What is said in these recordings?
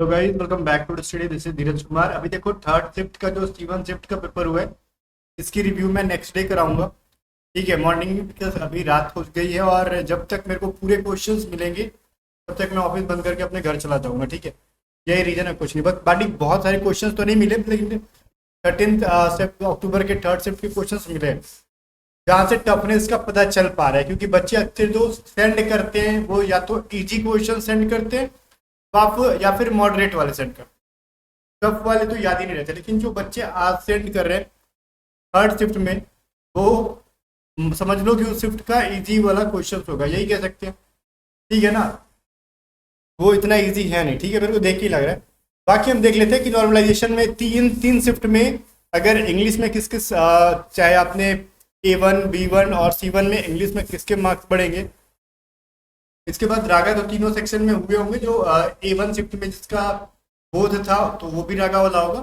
तो guys welcome back to the study. This is Dheeraj Kumar. अभी देखो थर्ड शिफ्ट का जो सीवन शिफ्ट का पेपर हुआ है, इसकी रिव्यू मैं नेक्स्ट डे कराऊंगा। ठीक है, मॉर्निंग में, बिकॉज अभी रात हो गई है और जब तक मेरे को पूरे क्वेश्चंस मिलेंगे तब तक मैं ऑफिस बंद करके अपने घर चला जाऊंगा। ठीक है, यही रीजन है, कुछ नहीं। बट बाकी बहुत सारे क्वेश्चंस तो नहीं मिले, लेकिन 13 अक्टूबर के थर्ड शिफ्ट के क्वेश्चंस मिले हैं, जहाँ से टफनेस का पता चल पा रहा है। क्योंकि बच्चे अक्सर जो सेंड करते हैं वो या तो इजी क्वेश्चन सेंड करते हैं आप, या फिर मॉडरेट वाले सेंड करते हैं। टफ वाले तो याद ही नहीं रहते। लेकिन जो बच्चे आज सेंड कर रहे हैं थर्ड शिफ्ट में, वो समझ लो कि उस शिफ्ट का इजी वाला क्वेश्चन होगा, यही कह सकते हैं। ठीक है ना, वो इतना इजी है नहीं। ठीक है, मेरे को देख के ही लग रहा है। बाकी हम देख लेते हैं कि नॉर्मलाइजेशन में तीन तीन शिफ्ट में अगर इंग्लिश में किस किस चाहे आपने A1 B1 और C1 में इंग्लिश में किसके मार्क्स बढ़ेंगे। इसके बाद रागा तो तीनों सेक्शन में हुए होंगे। जो A1 शिफ्ट में जिसका बोध था तो वो भी रागा वाला होगा।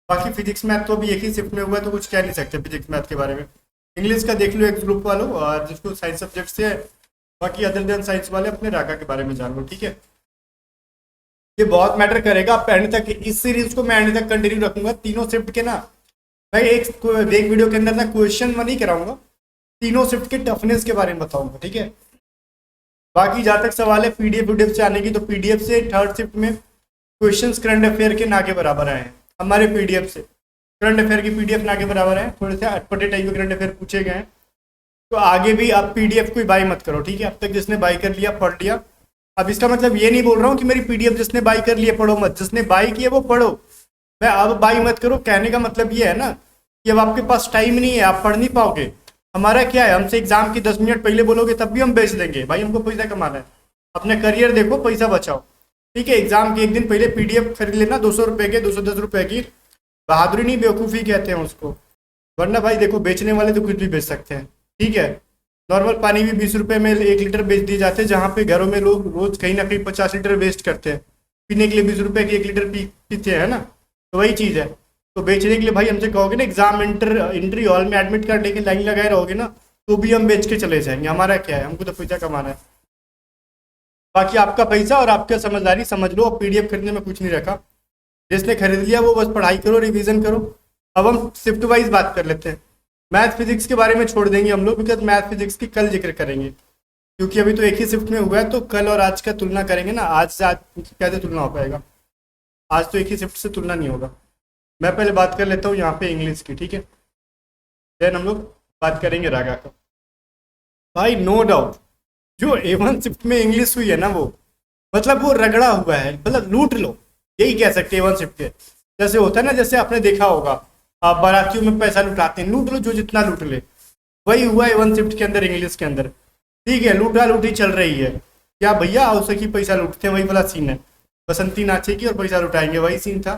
बाकी फिजिक्स मैथ तो अभी एक ही शिफ्ट में हुआ है, तो कुछ कह नहीं सकते फिजिक्स मैथ के बारे में। इंग्लिश का देख लो एक ग्रुप वालों, और जिसको साइंस सब्जेक्ट से है। बाकी अदर देन साइंस वाले अपने रागा के बारे में जान लो। ठीक है, ये बहुत मैटर करेगा। आप एंड तक इस सीरीज को मैं एंड तक कंटिन्यू रखूंगा, तीनों शिफ्ट के ना। मैं एक वीडियो के अंदर ना क्वेश्चन नहीं कराऊंगा, तीनों शिफ्ट के टफनेस के बारे में बताऊंगा। ठीक है, बाकी जहाँ तक सवाल है पीडीएफ से आने की, तो पीडीएफ से थर्ड शिफ्ट में क्वेश्चंस करंट अफेयर के ना के बराबर आए हैं। हमारे पीडीएफ से करंट अफेयर की पीडीएफ ना के बराबर है। थोड़े से अटपटे टाइप के करंट अफेयर पूछे गए हैं। तो आगे भी आप पीडीएफ को बाय मत करो। ठीक है, अब तक जिसने बाय कर लिया पढ़ लिया। अब इसका मतलब ये नहीं बोल रहा हूँ कि मेरी पीडीएफ जिसने बाय कर लिया पढ़ो मत, जिसने बाय किया वो पढ़ो। मैं अब बाय मत करो कहने का मतलब ये है ना कि अब आपके पास टाइम नहीं है, आप पढ़ नहीं पाओगे। हमारा क्या है, हमसे एग्जाम की 10 मिनट पहले बोलोगे तब भी हम बेच देंगे। भाई हमको पैसा कमाना है, अपने करियर देखो, पैसा बचाओ। ठीक है, एग्जाम के एक दिन पहले पीडीएफ खरीद लेना 200 रुपए के, 210 रुपए की। बहादुरी नहीं, बेवकूफ़ी कहते हैं उसको। वरना भाई देखो, बेचने वाले तो कुछ भी बेच सकते हैं। ठीक है, नॉर्मल पानी भी 20 रुपए में 1 लीटर बेच दिए जाते हैं, जहाँ पे घरों में लोग रोज कहीं ना कहीं 50 लीटर वेस्ट करते हैं। पीने के लिए 20 रुपए की 1 लीटर पीते हैं ना, तो वही चीज़ है। तो बेचने के लिए भाई हमसे कहोगे ना, एग्जाम एंट्री हॉल में एडमिट कार्ड लेके लाइन लगाए रहोगे ना, तो भी हम बेच के चले जाएंगे। हमारा क्या है, हमको तो पैसा कमाना है। बाकी आपका पैसा और आपका समझदारी समझ लो। अब पीडीएफ खरीदने में कुछ नहीं रखा। जिसने खरीद लिया वो बस पढ़ाई करो, रिवीजन करो। अब हम शिफ्ट वाइज बात कर लेते हैं। मैथ फिजिक्स के बारे में छोड़ देंगे हम लोग, बिकॉज मैथ फिजिक्स की कल जिक्र करेंगे। क्योंकि अभी तो एक ही शिफ्ट में हुआ है, तो कल और आज का तुलना करेंगे ना। आज से आज कैसे तुलना हो पाएगा, आज तो एक ही शिफ्ट से तुलना नहीं होगा। मैं पहले बात कर लेता हूँ यहाँ पे इंग्लिश की। ठीक है, देन हम लोग बात करेंगे रागा का। भाई नो डाउट, जो A1 शिफ्ट में इंग्लिश हुई है ना, वो मतलब वो रगड़ा हुआ है, मतलब लूट लो, यही कह सकते हैं A1 शिफ्ट के। जैसे होता है ना, जैसे आपने देखा होगा आप बारातियों में पैसा लुटाते हैं, लूट लो जो जितना लूट ले। वही हुआ A1 शिफ्ट के अंदर, इंग्लिश के अंदर। ठीक है, लूटा लूटी चल रही है। क्या भैया उसे की पैसा लूटते हैं, वही वाला सीन है। बसंती नाचेगी और पैसा लुटाएंगे, वही सीन था।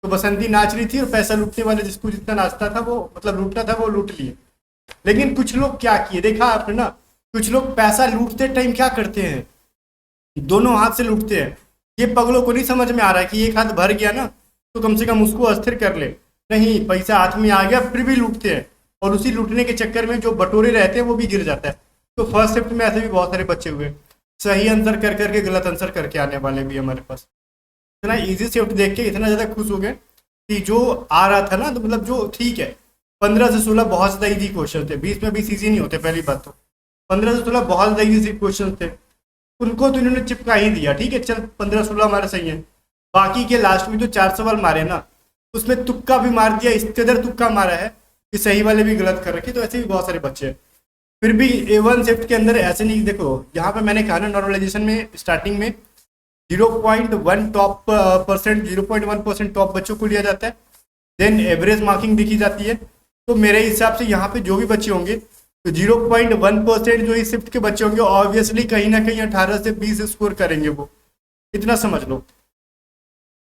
तो बसंती नाच रही थी और पैसा लूटने वाले जिसको जितना नाचता था, वो मतलब लूटना था, वो लूट लिए। लेकिन कुछ लोग क्या किए देखा आपने ना, कुछ लोग पैसा लूटते टाइम क्या करते हैं, दोनों हाथ से लूटते हैं। ये पगलों को नहीं समझ में आ रहा है कि एक हाथ भर गया ना, तो कम से कम उसको अस्थिर कर ले। नहीं, पैसा हाथ में आ गया फिर भी लूटते हैं, और उसी लूटने के चक्कर में जो बटोरे रहते हैं वो भी गिर जाता है। तो फर्स्ट शिफ्ट में ऐसे भी बहुत सारे बच्चे हुए, सही आंसर कर करके गलत आंसर करके आने वाले भी हमारे पास। इतना इजी शिफ्ट देख के इतना ज़्यादा खुश हो गए कि जो आ रहा था ना, तो मतलब जो ठीक है, 15 से 16 बहुत ज़्यादा इजी क्वेश्चन थे। 20 में 20 इजी नहीं होते, पहली बात तो 15 से 16 बहुत ज़्यादा इजी क्वेश्चन थे। उनको तो इन्होंने चिपका ही दिया। ठीक है, चल 15-16 हमारा सही है। बाकी के लास्ट में जो 4 सवाल मारे ना, उसमें तुक्का भी मार दिया, इस कदर तुक्का मारा है कि सही वाले भी गलत कर रखे। तो ऐसे भी बहुत सारे बच्चे हैं। फिर भी A1 शिफ्ट के अंदर ऐसे नहीं, देखो यहाँ पे मैंने कहा ना, नॉर्मलाइजेशन में स्टार्टिंग में 0.1 टॉप परसेंट, 0.1% टॉप बच्चों को लिया जाता है। देन एवरेज मार्किंग देखी जाती है। तो मेरे हिसाब से यहाँ पे जो भी बच्चे होंगे, तो 0.1% जो इस शिफ्ट के बच्चे होंगे, ऑब्वियसली कहीं ना कहीं 18 से 20 स्कोर करेंगे वो, इतना समझ लो।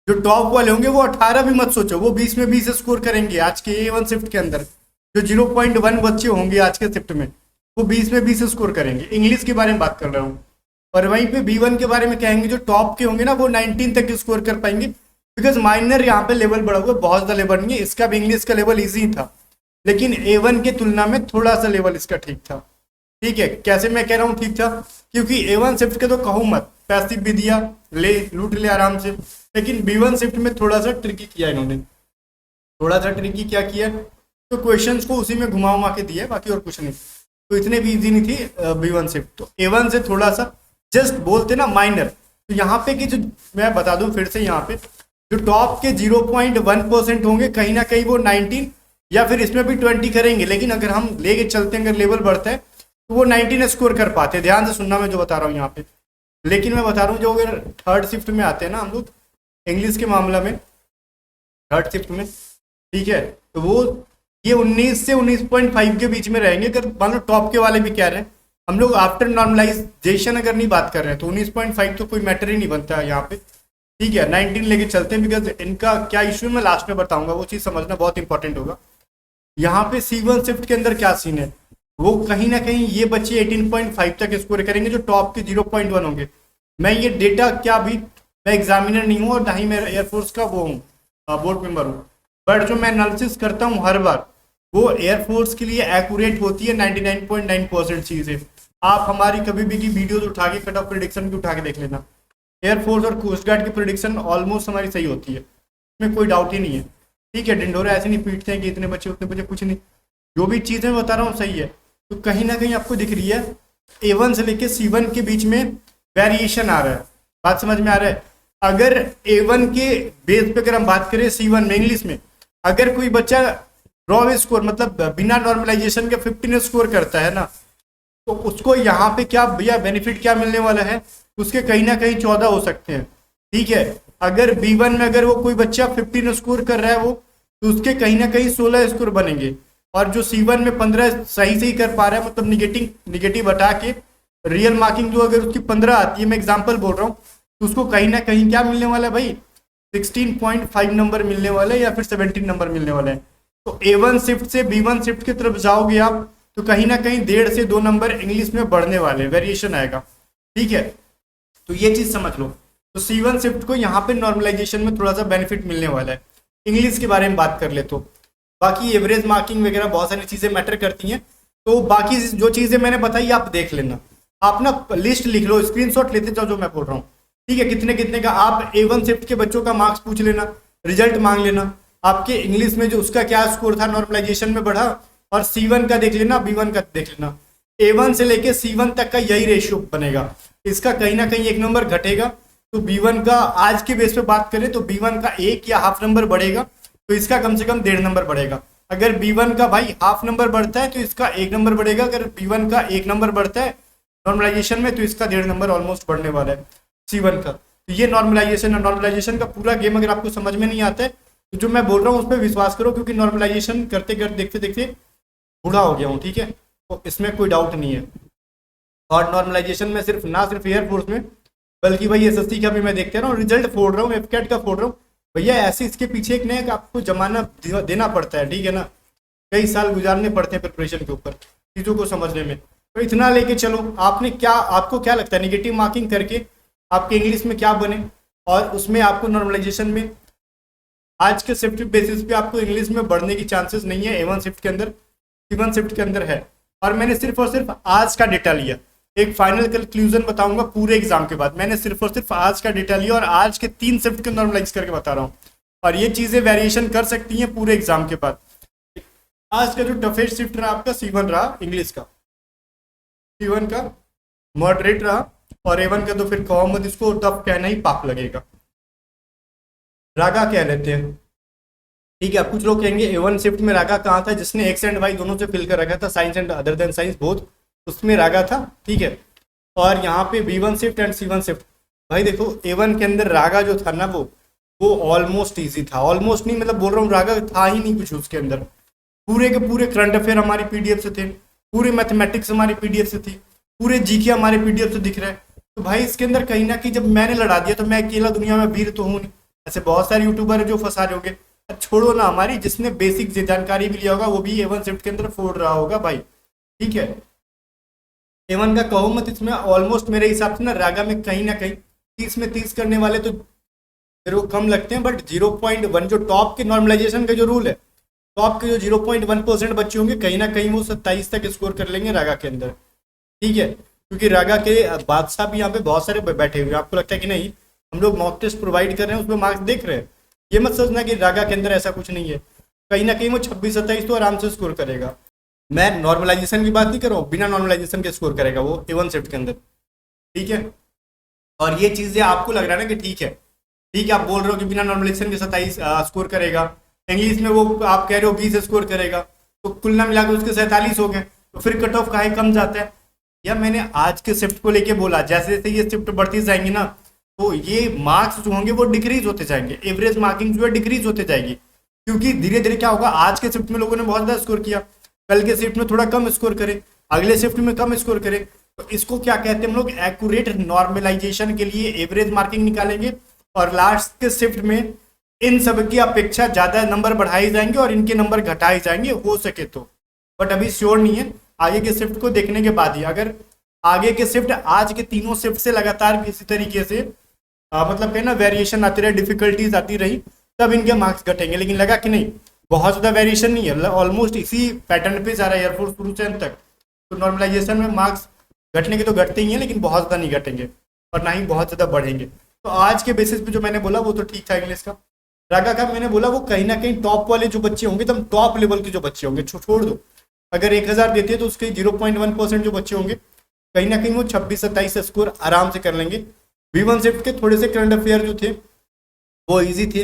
जो टॉप वाले होंगे वो 18 भी मत सोचो, वो 20 में 20 स्कोर करेंगे आज के A1 शिफ्ट के अंदर। जो 0.1 बच्चे होंगे आज के शिफ्ट में, वो 20 में 20 स्कोर करेंगे। इंग्लिश के बारे में बात कर रहा हूँ। और वहीं पे B1 के बारे में कहेंगे, जो टॉप के होंगे ना, वो 19 तक स्कोर कर पाएंगे। बिकॉज माइनर यहाँ पे लेवल बढ़ा हुआ है, बहुत ज़्यादा लेवल नहीं है। इसका भी इंग्लिश का लेवल ईजी था, लेकिन A1 के तुलना में थोड़ा सा लेवल इसका ठीक था। ठीक है, कैसे मैं कह रहा हूँ ठीक था, क्योंकि A1 शिफ्ट के तो कहूँ मत, पैसिव भी दिया, ले लूट ले आराम से। लेकिन B1 शिफ्ट में थोड़ा सा ट्रिकी किया इन्होंने, थोड़ा सा ट्रिकी क्या किया, तो क्वेश्चंस को उसी में घुमा उमा के दिया, बाकी और कुछ नहीं। तो इतने भी इजी नहीं थी B1 शिफ्ट। तो A1 से थोड़ा सा जस्ट बोलते ना माइनर। तो यहाँ पे कि जो मैं बता दूं फिर से, यहाँ पे जो टॉप के 0.1% होंगे कहीं ना कहीं वो 19 या फिर इसमें भी 20 करेंगे, लेकिन अगर हम लेके चलते हैं, अगर लेवल बढ़ता है तो वो 19 स्कोर कर पाते हैं। ध्यान से सुनना मैं जो बता रहा हूँ यहाँ पे। लेकिन मैं बता रहा हूँ जो अगर थर्ड शिफ्ट में आते हैं ना हम लोग इंग्लिश के मामला में, थर्ड शिफ्ट में, ठीक है, तो वो ये 19 से 19.5 के बीच में रहेंगे। अगर मान लो टॉप के वाले भी कह रहे हैं, हम लोग आफ्टर नॉर्मलाइजेशन अगर नहीं बात कर रहे हैं तो 19.5 तो कोई मैटर ही नहीं बनता है यहाँ पे, ठीक है। 19 लेके चलते हैं, बिकॉज इनका क्या इशू मैं लास्ट में बताऊंगा, वो चीज़ समझना बहुत इंपॉर्टेंट होगा। यहाँ पे C1 शिफ्ट के अंदर क्या सीन है, वो कहीं ना कहीं ये बच्चे 18.5 तक स्कोर करेंगे जो टॉप के 0.1 होंगे। मैं ये डेटा क्या भी, मैं एग्जामिनर नहीं हूँ और ना ही मैं एयरफोर्स का वो हूँ, बोर्ड मेंबर हूँ, बट जो मैं एनालिसिस करता हूँ हर बार वो एयरफोर्स के लिए एक्यूरेट होती है 99.9% चीज़ें। आप हमारी कभी भी की वीडियोज उठा के कट ऑफ प्रेडिक्शन की उठा के देख लेना, एयरफोर्स और कोस्ट गार्ड की प्रेडिक्शन ऑलमोस्ट हमारी सही होती है, इसमें कोई डाउट ही नहीं है, ठीक है। डिंडोरा ऐसे नहीं पीटते हैं कि इतने बच्चे उतने बच्चे, कुछ नहीं, जो भी चीज़ें बता रहा हूँ सही है। तो कहीं ना कहीं आपको दिख रही है A1 से लेके C1 के बीच में वेरिएशन आ रहा है, बात समझ में आ रहा है। अगर A1 के बेस पे अगर हम बात करें C1 में इंग्लिश में, अगर कोई बच्चा रॉ स्कोर मतलब बिना नॉर्मलाइजेशन के 15 स्कोर करता है ना, तो उसको यहाँ पे क्या भैया बेनिफिट क्या मिलने वाला है, उसके कहीं ना कहीं 14 हो सकते हैं, ठीक है। अगर B1 में अगर वो कोई बच्चा 15 स्कोर कर रहा है वो, तो उसके कहीं ना कहीं 16 स्कोर बनेंगे। और जो C1 में 15 सही से ही कर पा रहा है, मतलब निगेटिव हटा के रियल मार्किंग जो अगर उसकी 15 आती है, मैं एग्जाम्पल बोल रहा हूँ, तो उसको कहीं ना कहीं क्या मिलने वाला है भाई, 16.5 नंबर मिलने वाला है या फिर 17 नंबर मिलने वाला है। तो A1 शिफ्ट से B1 शिफ्ट की तरफ जाओगे आप तो कहीं ना कहीं 1.5 से 2 नंबर इंग्लिश में बढ़ने वाले, वेरिएशन आएगा, ठीक है। तो ये चीज समझ लो। तो C1 शिफ्ट को यहाँ पे नॉर्मलाइजेशन में थोड़ा सा बेनिफिट मिलने वाला है। इंग्लिश के बारे में बात कर ले तो बाकी एवरेज मार्किंग वगैरह बहुत सारी चीजें मैटर करती हैं, तो बाकी जो चीजें मैंने बताई आप देख लेना, आप ना लिस्ट लिख लो, स्क्रीनशॉट लेते जाओ जो मैं बोल रहा हूँ, ठीक है। कितने कितने का आप A1 शिफ्ट के बच्चों का मार्क्स पूछ लेना, रिजल्ट मांग लेना, आपके इंग्लिश में जो उसका क्या स्कोर था नॉर्मलाइजेशन में बढ़ा, और C1 का देख लेना, B1 का देख लेना। A1 से लेके C1 तक का यही रेशियो बनेगा, इसका कहीं ना कहीं 1 नंबर घटेगा। तो B1 का आज के बेस पे बात करें तो B1 का 1 या हाफ नंबर बढ़ेगा, तो इसका कम से कम 1.5 नंबर बढ़ेगा। अगर B1 का भाई हाफ नंबर बढ़ता है तो इसका 1 नंबर बढ़ेगा, अगर B1 का 1 नंबर बढ़ता है नॉर्मलाइजेशन में तो इसका 1.5 नंबर ऑलमोस्ट बढ़ने वाला है C1 का। तो ये नॉर्मलाइजेशन का पूरा गेम अगर आपको समझ में नहीं आता है तो जो मैं बोल रहा हूँ उस पर विश्वास करो, क्योंकि नॉर्मलाइजेशन करते करते देखते देखते बूढ़ा हो गया हूँ, ठीक है, तो इसमें कोई डाउट नहीं है। और नॉर्मलाइजेशन में सिर्फ एयरफोर्स में बल्कि भाई SSC का भी मैं देखते रहा हूँ, रिजल्ट फोड़ रहा हूँ, FCAT का फोड़ रहा हूँ भैया, ऐसे इसके पीछे एक नया आपको जमाना देना पड़ता है, ठीक है ना, कई साल गुजारने पड़ते हैं प्रिपरेशन के ऊपर चीज़ों को समझने में। तो इतना लेके चलो, आपने क्या, आपको क्या लगता है नेगेटिव मार्किंग करके आपके इंग्लिश में क्या बने, और उसमें आपको नॉर्मलाइजेशन में आज के शिफ्ट बेसिस पे आपको इंग्लिश में बढ़ने की चांसेस नहीं है A1 शिफ्ट के अंदर, C1 शिफ्ट के अंदर है। और मैंने सिर्फ और सिर्फ आज का डेटा लिया, एक फाइनल कंक्लूजन बताऊंगा पूरे एग्जाम के बाद, मैंने सिर्फ और सिर्फ आज का डेटा लिया और आज के 3 शिफ्ट के नॉर्मलाइज करके बता रहा हूँ, और ये चीज़ें वेरिएशन कर सकती हैं पूरे एग्जाम के बाद। आज का जो टफेस्ट शिफ्ट रहा आपका C1 रहा इंग्लिश का, C1 का मॉडरेट रहा, और A1 का तो फिर कहो मत, इसको टफ कहना ही पाप लगेगा, रागा कह लेते हैं, ठीक है। अब कुछ लोग कहेंगे A1 शिफ्ट में रागा कहाँ था, जिसने X एंड Y दोनों से फिल कर रखा था, science and other than science both, उसमें रागा था, ठीक है। और यहाँ पे B1 shift and C1 shift, भाई देखो A1 के अंदर रागा जो था ना वो ऑलमोस्ट ईजी था, ऑलमोस्ट नहीं मतलब बोल रहा हूँ रागा था ही नहीं कुछ उसके अंदर, पूरे के पूरे करंट अफेयर हमारी PDF से थे, पूरे मैथमेटिक्स हमारी PDF से थी, पूरे GK हमारे PDF से दिख रहा है। तो भाई इसके अंदर कहीं ना कहीं जब मैंने लड़ा दिया तो मैं अकेला दुनिया में वीर तो हूँ नहीं, ऐसे बहुत सारे यूट्यूबर है जो फंसा रहे होंगे, छोड़ो ना, हमारी जिसने बेसिक जानकारी भी लिया होगा वो भी A1 शिफ्ट के अंदर फोड़ रहा होगा भाई, ठीक है। A1 का कहो मत, इसमें ऑलमोस्ट मेरे हिसाब से ना रागा में कहीं ना कहीं 30 में 30 करने वाले तो मेरे को कम लगते हैं, बट 0.1 जो टॉप के नॉर्मलाइजेशन का जो रूल है, टॉप के जो 0.1% बच्चे होंगे कहीं ना कहीं वो 27 तक स्कोर कर लेंगे रागा के अंदर, ठीक है। क्योंकि रागा के बादशाह भी यहाँ पे बहुत सारे बैठे हुए हैं, आपको लगता है कि नहीं, हम लोग मॉक टेस्ट प्रोवाइड कर रहे हैं, उसमें मार्क्स देख रहे हैं। ये मत सोचना कि रागा के अंदर ऐसा कुछ नहीं है, कहीं ना कहीं वो 26-27 तो आराम से स्कोर करेगा। मैं नॉर्मलाइजेशन की बात नहीं कर रहा हूँ, बिना नॉर्मलाइजेशन के स्कोर करेगा वो A1 शिफ्ट के अंदर, ठीक है। और ये चीज़ें आपको लग रहा है ना कि ठीक है, ठीक है, आप बोल रहे हो कि बिना नॉर्मलाइजेशन के 27 स्कोर करेगा, इंग्लिश में वो आप कह रहे हो 20 स्कोर करेगा, तो कुल ना मिलाकर उसके 47 हो गए, तो फिर कट ऑफ काहे कम जाता है। या मैंने आज के शिफ्ट को लेके बोला, जैसे जैसे ये शिफ्ट बढ़ती जाएंगी ना, तो ये मार्क्स जो होंगे वो डिक्रीज होते जाएंगे, एवरेज मार्किंग जो है डिक्रीज होते जाएगी, क्योंकि धीरे धीरे क्या होगा, आज के शिफ्ट में लोगों ने बहुत ज़्यादा स्कोर किया, कल के शिफ्ट में थोड़ा कम स्कोर करे, अगले शिफ्ट में कम स्कोर करे, तो इसको क्या कहते हैं हम लोग, एक्यूरेट नॉर्मलाइजेशन के लिए एवरेज मार्किंग निकालेंगे, और लास्ट के शिफ्ट में इन सब की अपेक्षा ज़्यादा नंबर बढ़ाए जाएंगे और इनके नंबर घटाए जाएंगे हो सके तो, बट अभी श्योर नहीं है, आगे के शिफ्ट को देखने के बाद ही। अगर आगे के शिफ्ट आज के तीनों शिफ्ट से लगातार किसी तरीके से मतलब कहना वेरिएशन आती रही, डिफिकल्टीज आती रही, तब इनके मार्क्स घटेंगे, लेकिन लगा कि नहीं बहुत ज़्यादा वेरिएशन नहीं है, ऑलमोस्ट इसी पैटर्न पे जा रहा है एयरफोर्स शुरू से अंत तक, तो नॉर्मलाइजेशन में मार्क्स घटने के तो घटते ही हैं, लेकिन बहुत ज़्यादा नहीं घटेंगे और ना ही बहुत ज़्यादा बढ़ेंगे। तो आज के बेसिस पे जो मैंने बोला वो तो ठीक था इंग्लिश का। रागा का मैंने बोला वो कहीं ना कहीं टॉप वाले जो बच्चे होंगे, एकदम टॉप लेवल के जो बच्चे होंगे, छोड़ दो, अगर 1000 देते हैं तो उसके 0.1% जो बच्चे होंगे, कहीं ना कहीं वो 26-27 स्कोर आराम से कर लेंगे। V1 शिफ्ट के थोड़े से करंट अफेयर जो थे वो इजी थे,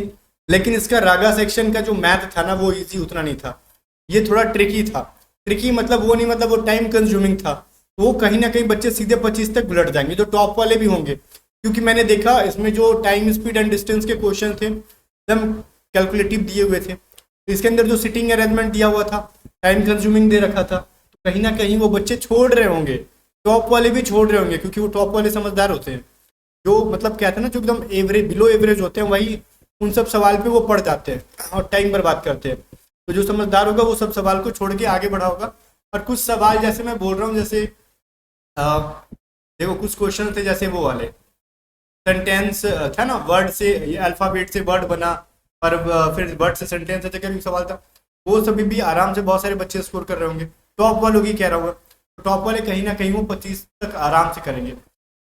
लेकिन इसका रागा सेक्शन का जो मैथ था ना वो इजी उतना नहीं था, ये थोड़ा ट्रिकी था। ट्रिकी मतलब वो नहीं, मतलब वो टाइम कंज्यूमिंग था, वो कहीं ना कहीं बच्चे सीधे 25 तक बुलट जाएंगे, जो टॉप वाले भी होंगे, क्योंकि मैंने देखा इसमें जो टाइम स्पीड एंड डिस्टेंस के क्वेश्चन थे एकदम कैलकुलेटिव दिए हुए थे, तो इसके अंदर जो सिटिंग अरेंजमेंट दिया हुआ था टाइम कंज्यूमिंग दे रखा था, तो कहीं ना कहीं वो बच्चे छोड़ रहे होंगे, टॉप वाले भी छोड़ रहे होंगे, क्योंकि वो टॉप वाले समझदार होते हैं, जो मतलब कहते हैं ना जो एकदम एवरेज बिलो एवरेज होते हैं, वही उन सब सवाल पे वो पढ़ जाते हैं और टाइम बर्बाद करते हैं। तो जो समझदार होगा वो सब सवाल को छोड़ के आगे बढ़ा होगा। और कुछ सवाल जैसे मैं बोल रहा हूँ, जैसे देखो कुछ क्वेश्चन थे जैसे वो वाले सेंटेंस था ना, वर्ड से अल्फाबेट से वर्ड बना और फिर वर्ड से सेंटेंस है जगह भी सवाल था, वो सभी भी आराम से बहुत सारे बच्चे स्कोर कर रहे होंगे, टॉप वालों की कह रहा हूँ, तो टॉप वाले कहीं ना कहीं वो 25 तक आराम से करेंगे।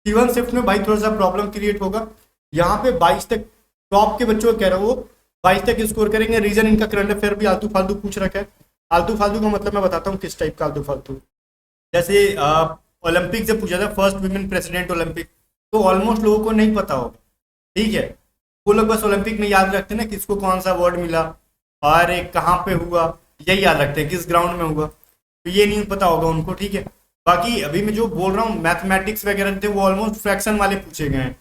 C1 शिफ्ट में भाई थोड़ा सा प्रॉब्लम क्रिएट होगा, यहाँ पे 22 तक टॉप के बच्चों को कह रहा हूँ वो 22 तक स्कोर करेंगे। रीजन इनका करंट अफेयर भी आलतू फालतू पूछ रखा है। आलतू फालतू का मतलब मैं बताता हूँ किस टाइप का आलतू फालतू, जैसे ओलंपिक से पूछा था फर्स्ट वुमेन प्रेसिडेंट ओलंपिक, तो ऑलमोस्ट लोगों को नहीं पता होगा, ठीक है, वो लोग बस ओलंपिक में याद रखते हैं ना किसको कौन सा अवार्ड मिला और कहाँ पे हुआ, यही याद रखते हैं किस ग्राउंड में हुआ, तो ये नहीं पता होगा उनको, ठीक है। बाकी अभी मैं जो बोल रहा हूँ मैथमेटिक्स वगैरह थे वो ऑलमोस्ट फ्रैक्शन वाले पूछे गए हैं,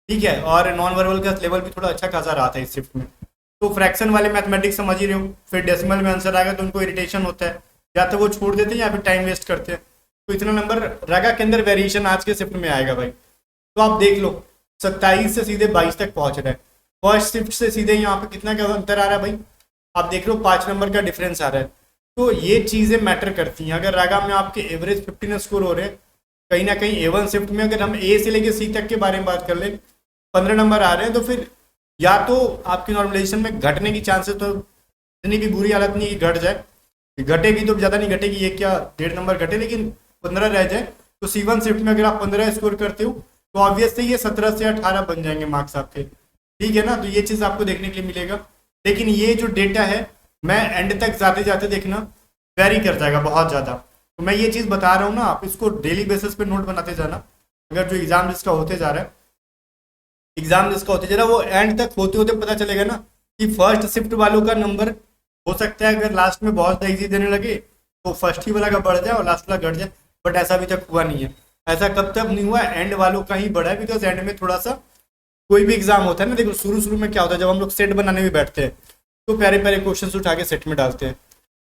ठीक है, और नॉन वर्बल का लेवल भी थोड़ा अच्छा खासा रहा था इस शिफ्ट में, तो फ्रैक्शन वाले मैथमेटिक्स समझ ही रहे हो, फिर डेसिमल में आंसर आएगा तो उनको इरिटेशन होता है, या तो वो छोड़ देते हैं या फिर टाइम वेस्ट करते हैं, तो इतना नंबर रागा के अंदर वेरिएशन आज के शिफ्ट में आएगा भाई। तो आप देख लो 27 से सीधे 22 तक पहुंच रहा है, फर्स्ट शिफ्ट से सीधे यहाँ पे कितना का अंतर आ रहा है भाई, आप देख लो 5 नंबर का डिफरेंस आ रहा है। तो ये चीज़ें मैटर करती हैं। अगर रागा में आपके एवरेज 15 स्कोर हो रहे हैं, कहीं ना कहीं A1 शिफ्ट में अगर हम A से लेके C तक के बारे में बात कर लें 15 नंबर आ रहे हैं, तो फिर या तो आपकी नॉर्मलाइजेशन में घटने की चांसेस, तो इतनी भी बुरी हालत नहीं कि घट जाए, घटेगी तो ज़्यादा नहीं घटेगी, ये क्या 1.5 नंबर घटे, लेकिन 15 रह जाए, तो C1 शिफ्ट में अगर आप 15 स्कोर करते हो तो ऑब्वियसली ये 17 से 18 बन जाएंगे मार्क्स आपके, ठीक है ना। तो ये चीज़ आपको देखने के लिए मिलेगा, लेकिन ये जो डेटा है मैं एंड तक जाते जाते देखना वेरी कर जाएगा बहुत ज़्यादा, तो मैं ये चीज़ बता रहा हूँ ना, आप इसको डेली बेसिस पे नोट बनाते जाना। अगर जो एग्ज़ाम जिसका होते जा रहा है, एग्ज़ाम जिसका होते जा रहा है, वो एंड तक होते होते पता चलेगा ना कि फर्स्ट शिफ्ट वालों का नंबर हो सकता है अगर लास्ट में बहुत ईजी देने लगे तो फर्स्ट ही वाला का बढ़ जाए और लास्ट वाला घट जाए, बट ऐसा अभी तक हुआ नहीं है। ऐसा कब तक नहीं हुआ, एंड वालों का ही बढ़ा है, बिकॉज एंड में थोड़ा सा कोई भी एग्जाम होता है ना, देखो शुरू शुरू में क्या होता है, जब हम लोग सेट बनाने में बैठते हैं तो प्यारे प्यारे क्वेश्चन उठा के सेट में डालते हैं,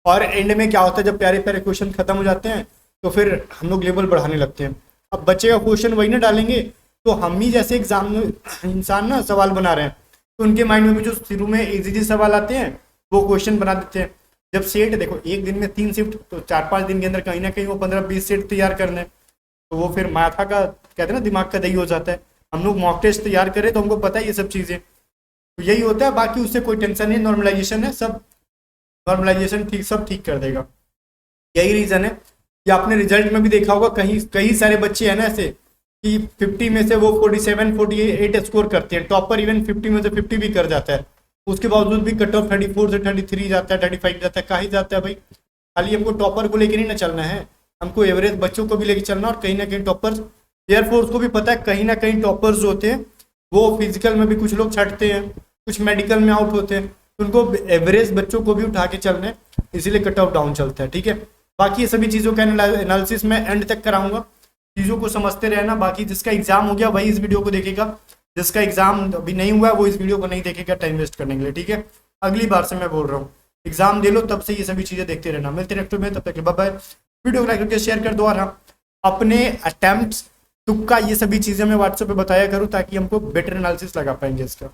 और एंड में क्या होता है जब प्यारे प्यारे क्वेश्चन खत्म हो जाते हैं तो फिर हम लोग लेवल बढ़ाने लगते हैं। अब बच्चे का क्वेश्चन वही ना डालेंगे, तो हम ही जैसे एग्जाम में इंसान ना सवाल बना रहे हैं, तो उनके माइंड में भी जो शुरू में इजी सवाल आते हैं वो क्वेश्चन बना देते हैं। जब सेट देखो एक दिन में 3 शिफ्ट, तो 4-5 दिन के अंदर कहीं ना कहीं वो 15-20 सेट तैयार करने, तो वो फिर माथा का कहते हैं ना दिमाग का दही हो जाता है। हम लोग मॉक टेस्ट तैयार करें तो हमको पता है ये सब चीज़ें, तो यही होता है, बाकी उससे कोई टेंशन नहीं, नॉर्मलाइजेशन है, सब नॉर्मलाइजेशन ठीक सब ठीक कर देगा। यही रीज़न है कि आपने रिजल्ट में भी देखा होगा कहीं कई सारे बच्चे हैं ना ऐसे कि 50 में से वो 47 48 स्कोर करते हैं, टॉपर इवन 50 में से 50 भी कर जाता है, उसके बावजूद भी कट ऑफ 34 से 33 जाता है, 35 जाता है, कहीं जाता है भाई। खाली हमको टॉपर को लेकर नहीं ना चलना है, हमको एवरेज बच्चों को भी लेकर चलना, और कहीं ना कहीं टॉपर्स, एयरफोर्स को भी पता है कहीं ना कहीं टॉपर्स जो होते हैं वो फिजिकल में भी कुछ लोग छटते हैं, कुछ मेडिकल में आउट होते हैं, तो उनको एवरेज बच्चों को भी उठा के चलना है, इसीलिए कट ऑफ डाउन चलता है। ठीक है, बाकी ये सभी चीज़ों का एनालिसिस मैं एंड तक कराऊंगा, चीज़ों को समझते रहना। बाकी जिसका एग्जाम हो गया वही इस वीडियो को देखेगा, जिसका एग्जाम अभी नहीं हुआ है वो इस वीडियो को नहीं देखेगा टाइम वेस्ट करने के लिए। ठीक है, अगली बार से मैं बोल रहा हूँ, एग्जाम दे लो तब से ये सभी चीज़ें देखते रहना। मिलते नेक्स्ट में, तब तक बाय बाय। वीडियो को लाइक करके शेयर कर दो, और हाँ अपने अटेम्प्ट तुक्का ये सभी चीज़ें मैं व्हाट्सएप पे बताया करूँ ताकि हमको बेटर एनालिसिस लगा पाएंगे इसका।